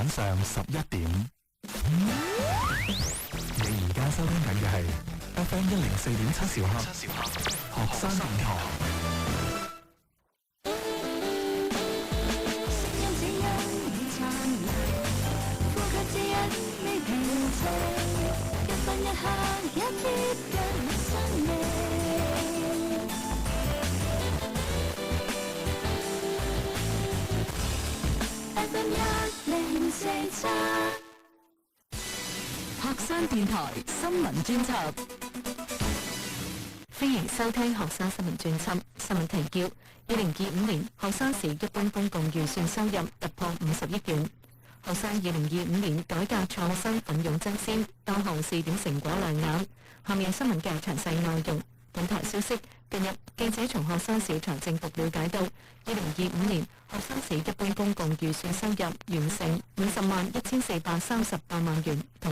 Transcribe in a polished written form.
晚上11點。你而家收聽緊嘅係 FM 104.7兆赫學生電台。學生電台新聞專輯，歡迎收聽學生新聞專輯。新聞提要：2025年學生時一般公共預算收入突破50億元。學生2025年改革創新奮勇爭先，多項試點成果亮眼。下面新聞嘅詳細內容。本台消息，近日記者從學生時財政局了解到，2025年學生時一般公共預算收入完成501438萬元，同